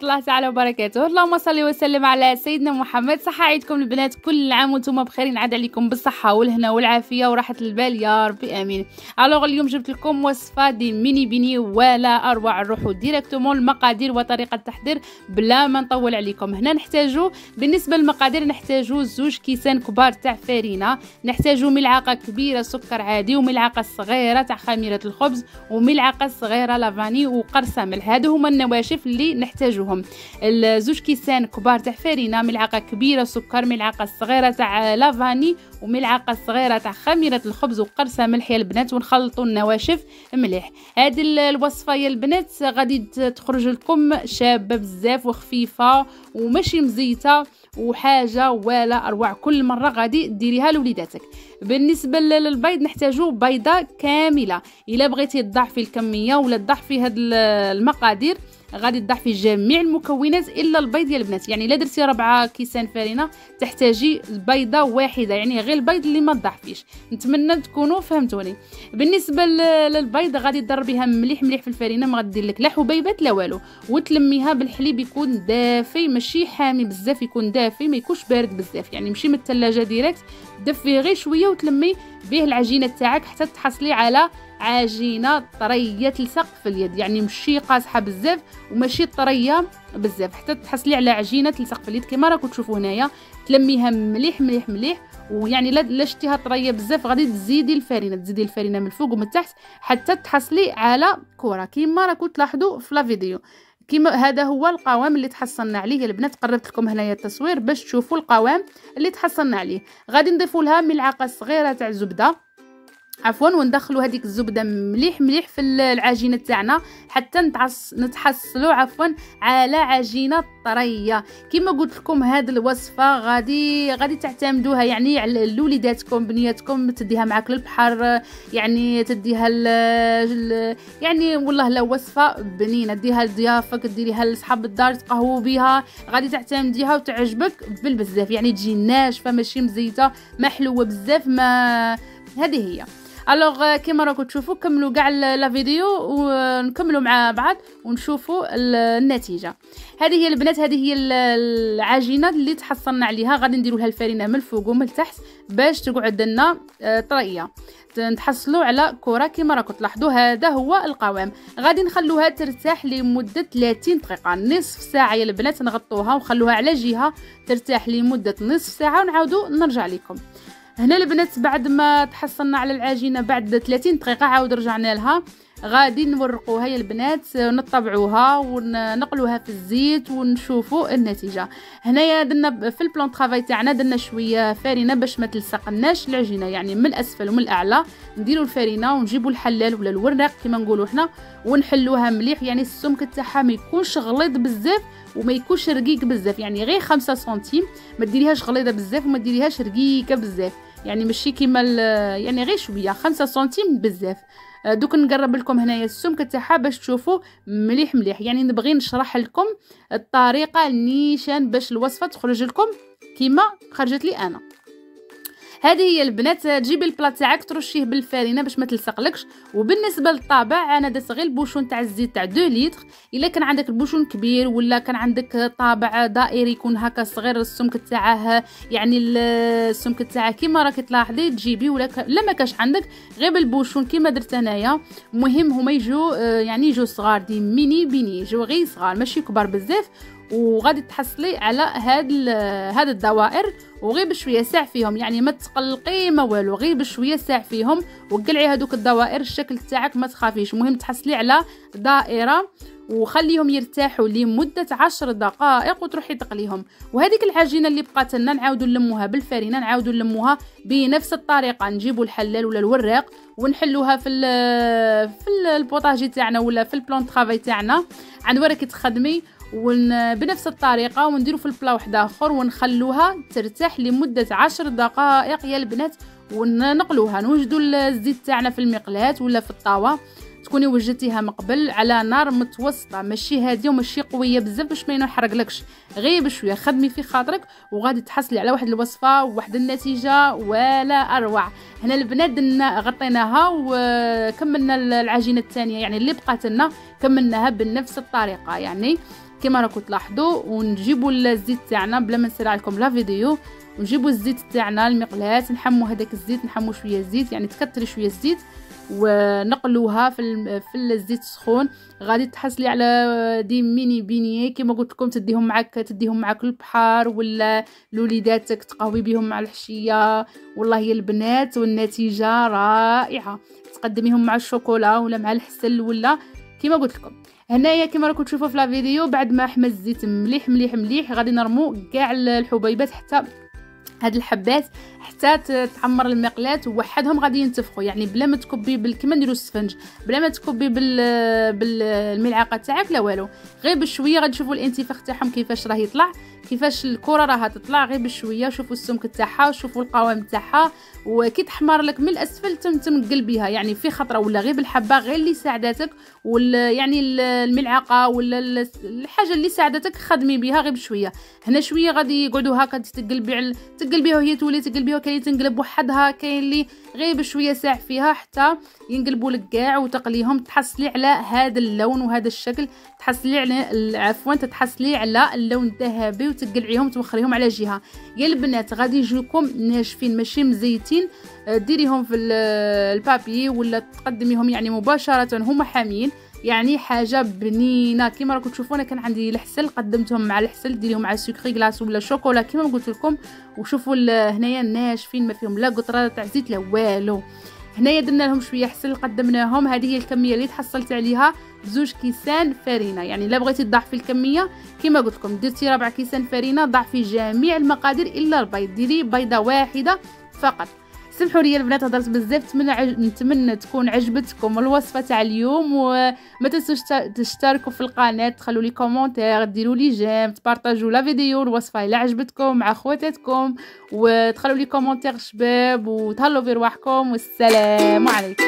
الله تعالى وبركاته. اللهم صل وسلم على سيدنا محمد. صحة عيدكم البنات، كل عام وانتم بخير، نعاد عليكم بالصحة والهنا والعافية وراحة البال يا ربي امين. الوغ اليوم جبت لكم وصفة دي ميني بيني ولا اروع. نروحوا ديريكتومون المقادير وطريقة التحضير بلا ما نطول عليكم. هنا نحتاجو بالنسبة للمقادير نحتاجو 2 كيسان كبار تاع فرينة، نحتاجو ملعقة كبيرة سكر عادي وملعقة صغيرة تاع خميرة الخبز وملعقة صغيرة لافاني وقرصة ملح. هادو هما النواشف اللي نحتاجوهم. 2 كيسان كبار تاع فرينة، ملعقة كبيرة سكر، ملعقة صغيرة تاع لافاني وملعقة صغيرة تاع خميرة الخبز وقرصة ملح يا البنات، ونخلطوا النواشف مليح. هذه الوصفة يا البنات غادي تخرج لكم شابة بزاف وخفيفة وماشي مزيتة وحاجة ولا اروع. كل مرة غادي ديريها لوليداتك. بالنسبة للبيض نحتاجو بيضة كاملة. الا بغيتي تضاعفي الكمية ولا تضاعفي هاد المقادير غادي تضاعفي جميع المكونات الا البيض يا البنات. يعني الا درتي 4 كيسان فرينه تحتاجي بيضه واحده، يعني غير البيض اللي ما تضاعفيش. نتمنى تكونوا فهمتوني. بالنسبه للبيض غادي تضربيها مليح مليح في الفرينه، ما غادير لك لا حبيبات لا والو، وتلميها بالحليب يكون دافي ماشي حامي بزاف، يكون دافي ما يكونش بارد بزاف، يعني ماشي من الثلاجه ديريكت، دفيه غير شويه وتلمي به العجينه تاعك حتى تحصلي على عجينه طريه تلصق في اليد، يعني ماشي قاصحه بزاف وماشي طريه بزاف، حتى تحصلي على عجينه تلصق في اليد كما راكم تشوفوا هنايا. تلميها مليح مليح مليح، ويعني لا شتيها طريه بزاف غادي تزيدي الفرينه من الفوق ومن تحت حتى تحصلي على كره كما راكم تلاحظوا في لا فيديو. كيما هذا هو القوام اللي تحصلنا عليه يا البنات. قربت لكم هنايا التصوير باش تشوفوا القوام اللي تحصلنا عليه. غادي نضيفوا لها ملعقه صغيره تاع زبده وندخلوا هذيك الزبده مليح مليح في العجينه تاعنا حتى نتحصلوا على عجينه طريه. كما قلت لكم هذه الوصفه غادي تعتمدوها يعني على لوليداتكم بنياتكم، تديها معاك للبحر، يعني تديها يعني والله لا وصفه بنينه، ديها لضيافك، ديريها لصحاب الدار تقهووا بها، غادي تعتمديها وتعجبك بالبزاف، يعني تجي ناشفه ماشي مزيته ما حلوه بزاف. ما هذه هي. الوغ كما راكم تشوفوا كملوا كاع لا فيديو ونكملوا مع بعض ونشوفوا النتيجه. هذه هي البنات، هذه هي العجينه اللي تحصلنا عليها. غادي نديروا لها الفرينه من الفوق ومن التحت باش تقعد لنا طريه، نتحصلوا على كره كما راكم تلاحظوا. هذا هو القوام. غادي نخلوها ترتاح لمده 30 دقيقه، نصف ساعه يا البنات. نغطوها ونخلوها على جهه ترتاح لمده نصف ساعه ونعاودوا نرجع لكم. هنا البنات بعد ما تحصلنا على العجينه بعد 30 دقيقه عاود رجعنا لها. غادي نورقوها يا البنات، نطبعوها ونقلوها في الزيت ونشوفوا النتيجه. هنايا درنا في البلان طرافاي تاعنا درنا شويه فرينه باش ما تلصقناش العجينه، يعني من الاسفل ومن الاعلى نديروا الفرينه ونجيبوا الحلال ولا الوراق كما نقولوا حنا ونحلوها مليح، يعني السمك تاعها ما يكونش غليظ بزاف وما يكونش رقيق بزاف، يعني غير 5 سنتيم، ما ديريهاش غليظه بزاف وما ديريهاش رقيقه بزاف، يعني ماشي كيما يعني غير شويه 5 سنتيم بزاف. دوك نقرب لكم هنايا السمك تاعها باش تشوفوا مليح مليح. يعني نبغي نشرح لكم الطريقه النيشان باش الوصفه تخرج لكم كيما خرجت لي انا. هذه هي البنات. تجيبي البلاط تاعك ترشيه بالفرينه باش ما تلصقلكش. وبالنسبه للطابع انا درت غير البوشون تاع الزيت تاع 2 لتر. الا كان عندك البوشون كبير ولا كان عندك طابع دائري يكون هكا صغير السمك تاعه، يعني السمك تاعه كيما راكي تلاحظي تجيبي، ولا ما كاش عندك غير بالبوشون كيما درت انايا. المهم هما يجوا يعني يجوا صغار، دي ميني بيني يجوا غير صغار ماشي كبار بزاف. وغادي تحصلي على هاد الدوائر وغير بشويه ساع فيهم، يعني ما تقلقي ما والو، غير بشويه ساع فيهم وقلعي هذوك الدوائر الشكل تاعك ما تخافيش. المهم تحصلي على دائره وخليهم يرتاحوا لمده 10 دقائق وتروحي تقليهم. وهذيك العجينه اللي بقات لنا نعاودوا نلموها بالفرينه، نعاودوا نلموها بنفس الطريقه، نجيبوا الحلال ولا الوراق ونحلوها في البوطاجي تاعنا ولا في البلان طرافاي تاعنا عند وراكي تخدمي، بنفس الطريقه ونديروا في البلا واحد اخر ونخلوها ترتاح لمده 10 دقائق يا البنات ونقلوها. نوجدوا الزيت تاعنا في المقلاة ولا في الطاوه، تكوني وجدتيها من قبل على نار متوسطه، ماشي هاديه وماشي قويه بزاف باش ما ينحرقلكش، غير بشويه خدمي في خاطرك وغادي تحصلي على واحد الوصفه وواحد النتيجه ولا اروع. هنا البنات غطيناها وكملنا العجينه الثانيه يعني اللي بقات لنا كملناها بنفس الطريقه، يعني كما راكم تلاحظوا. ونجيبوا الزيت تاعنا بلا ما نسرع لكم لا فيديو، ونجيبوا الزيت تاعنا المقلاة، نحموا هذاك الزيت، نحموا شويه الزيت يعني تكثري شويه الزيت ونقلوها في الزيت السخون. غادي تحصلي على دي ميني بينيه كما قلت لكم، تديهم معاك البحر ولا لوليداتك تقهوي بهم مع الحشيه. والله يا البنات والنتيجه رائعه، تقدميهم مع الشوكولا ولا مع الحسل ولا كما قلت لكم. هنايا كما راكم تشوفوا في لا فيديو بعد ما حمى الزيت مليح مليح مليح غادي نرمو كاع الحبيبات حتى هاد الحبات حتى تعمر المقلاة ووحدهم غادي ينتفخوا. يعني بلا ما تكبي كما نديروا السفنج، بلا ما تكبي بالملعقه تاعك لا والو، غير بشويه غادي تشوفوا الانتفاخ تاعهم كيفاش راه يطلع، كيفاش الكره راها تطلع غير بشويه. شوفوا السمك تاعها، شوفوا القوام تاعها، وكي تحمر لك من الاسفل تم قلبيها يعني في خطره ولا غير بالحبه غير اللي ساعدتك، ولا يعني الملعقه ولا الحاجه اللي ساعدتك خدمي بها غير بشويه. هنا شويه غادي يقعدوا هكا تقلبيها وهي تولي تقلبيها، كاين تنقلب وحدها، كاين اللي غير بشويه ساع فيها حتى ينقلبوا لك كاع وتقليهم. تحصلي على هذا اللون وهذا الشكل، تحصلي على اللون الذهبي وتقلعيهم توخريهم على جهه. يا البنات غادي يجيكم ناشفين ماشي مزيتين، ديريهم في البابي ولا تقدميهم يعني مباشره هما حامين، يعني حاجه بنينه. كما راكم تشوفوا انا كان عندي الحسل قدمتهم مع الحسل، ديريهم مع سكري كلاص ولا شوكولا كما قلت لكم. وشوفوا هنايا ناشفين ما فيهم لا قطره تاع زيت لا والو. هنايا درنا لهم شويه حسل قدمناهم. هذه هي الكميه اللي تحصلت عليها 2 كيسان فرينه. يعني الا بغيتي تضاعفي الكميه كما قلت لكم درتي 4 كيسان فرينه، ضاعفي جميع المقادير الا البيض، ديري بيضه واحده فقط. سمحوا لي البنات هضرت بزاف، نتمنى تكون عجبتكم الوصفه تاع اليوم. وما تنسوش تشتركوا في القناه، تخلوا لي كومونتير، ديروا لي جيم، تبارطاجوا لا فيديو الوصفه الا عجبتكم مع خواتاتكم، وتخلوا لي كومونتير شباب، وتهلاو برواحكم والسلام عليكم.